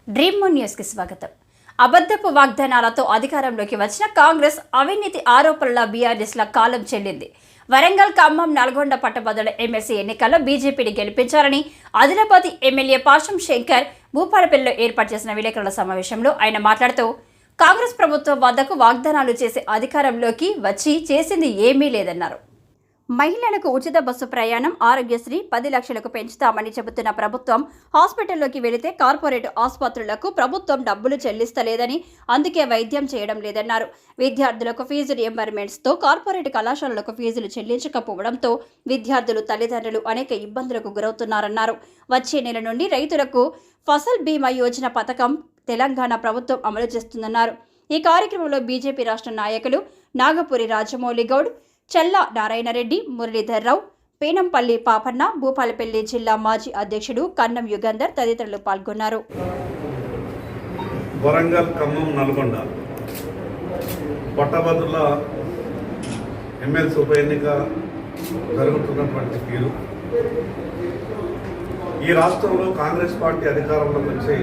Dream moon news కి స్వాగతం. అబద్ధపు వాగ్దానాలతో అధికారంలోకి వచ్చిన కాంగ్రెస్ అవినీతి ఆరోపణల బీఆర్ఎస్ ల కాలం చెల్లింది. వరంగల్, ఖమ్మం, నల్గొండ పట్టభద్రుల ఎమ్మెల్సీ ఎన్నికల్లో బీజేపీని గెలిపించారని ఆదిలాబాద్ ఎమ్మెల్యే పాషం శంకర్ భూపాలపల్లిలో ఏర్పాటు చేసిన విలేకరుల సమావేశంలో ఆయన మాట్లాడుతూ కాంగ్రెస్ ప్రభుత్వం వద్దకు వాగ్దానాలు చేసి అధికారంలోకి వచ్చి చేసింది ఏమీ లేదన్నారు. మహిళలకు ఉచిత బస్సు ప్రయాణం, ఆరోగ్యశ్రీ 10 లక్షలకు పెంచుతామని చెబుతున్న ప్రభుత్వం హాస్పిటల్లోకి వెళితే కార్పొరేట్ ఆసుపత్రులకు ప్రభుత్వం డబ్బులు చెల్లిస్తలేదని, అందుకే వైద్యం చేయడం లేదన్నారు. విద్యార్థులకు ఫీజు రియంబర్మెంట్స్తో కార్పొరేట్ కళాశాలలకు ఫీజులు చెల్లించకపోవడంతో విద్యార్థులు, తల్లిదండ్రులు అనేక ఇబ్బందులకు గురవుతున్నారన్నారు. వచ్చే నెల నుండి రైతులకు ఫసల్ బీమా యోజన పథకం తెలంగాణ ప్రభుత్వం అమలు చేస్తుందన్నారు. ఈ కార్యక్రమంలో బీజేపీ రాష్ట్ర నాయకులు నాగపురి రాజమౌళి గౌడ్, చల్లా నారాయణరెడ్డి, మురళీధర్రావు, పేనంపల్లి పాపన్న, భూపాలపల్లి జిల్లా మాజీ అధ్యక్షుడు కన్నం యుగంధర్ తదితరులు పాల్గొన్నారు. వరంగల్, ఖమ్మం, నల్గొండ పట్టభద్రుల ఎమ్మెల్సీ ఉప ఎన్నిక జరుగుతున్నటువంటి తీరు, ఈ రాష్ట్రంలో కాంగ్రెస్ పార్టీ అధికారంలోకి వచ్చి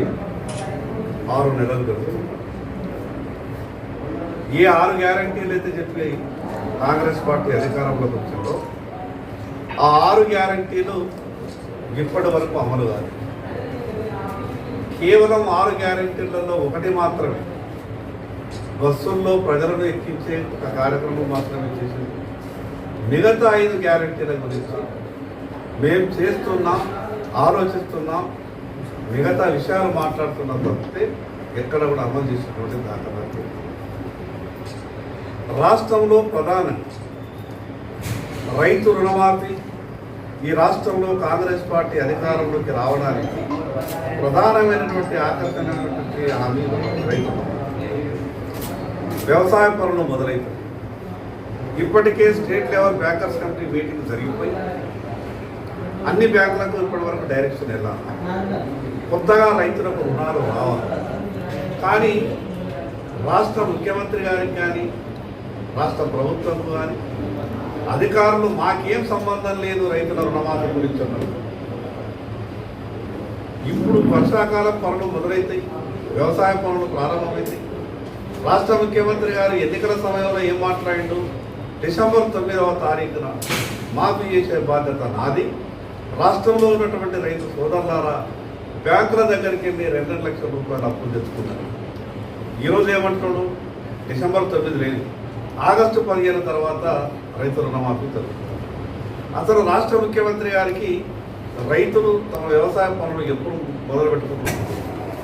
6 నెలలు జరుగుతుంది. ఏ 6 గ్యారంటీలు అయితే చెప్పి కాంగ్రెస్ పార్టీ అధికారంలోకి వచ్చిందో ఆ 6 గ్యారంటీలు ఇప్పటి వరకు అమలు కాదు. కేవలం 6 గ్యారంటీలలో ఒకటి మాత్రమే బస్సుల్లో ప్రజలను ఎక్కించే ఒక కార్యక్రమం మాత్రమే చేసింది. మిగతా 5 గ్యారంటీల గురించి మేము చేస్తున్నాం, ఆలోచిస్తున్నాం, మిగతా విషయాలు మాట్లాడుతున్నాం తప్పితే ఎక్కడ కూడా అమలు చేసినటువంటి దాఖలాలు రాష్ట్రంలో ప్రధానంగా రైతు రుణమాఫీ ఈ రాష్ట్రంలో కాంగ్రెస్ పార్టీ అధికారంలోకి రావడానికి ప్రధానమైనటువంటి ఆకర్షణమైనటువంటి హామీలు రైతు వ్యవసాయ పనులు మొదలైపోయి ఇప్పటికే state level bankers committee meeting జరిగిపోయి అన్ని బ్యాంకులకు ఇప్పటి వరకు డైరెక్షన్ వెళ్ళాలి. కొత్తగా రైతులకు రుణాలు రావాలి. కానీ రాష్ట్ర ముఖ్యమంత్రి గారికి కానీ రాష్ట్ర ప్రభుత్వం కానీ అధికారులు మాకేం సంబంధం లేదు రైతుల రుణమాఫీ గురించి అన్నారు. ఇప్పుడు వర్షాకాలం పనులు మొదలైతాయి, వ్యవసాయ పనులు ప్రారంభమవుతాయి. రాష్ట్ర ముఖ్యమంత్రి గారు ఎన్నికల సమయంలో ఏం మాట్లాడిండు, డిసెంబర్ 9వ తారీఖున మాఫీ చేసే బాధ్యత నాది, రాష్ట్రంలో ఉన్నటువంటి రైతు సోదరులారా బ్యాంకుల దగ్గరికి వెళ్ళి 2 లక్షల రూపాయలు అప్పులు తెచ్చుకున్నారు. ఈరోజు ఏమంటున్నాడు, డిసెంబర్ 9 లేదు, ఆగస్టు 15 తర్వాత రైతు రుణమాఫీ జరుగుతుంది. అసలు రాష్ట్ర ముఖ్యమంత్రి గారికి రైతులు తమ వ్యవసాయ పనులు ఎప్పుడు మొదలు పెట్టుకుంటున్నారు,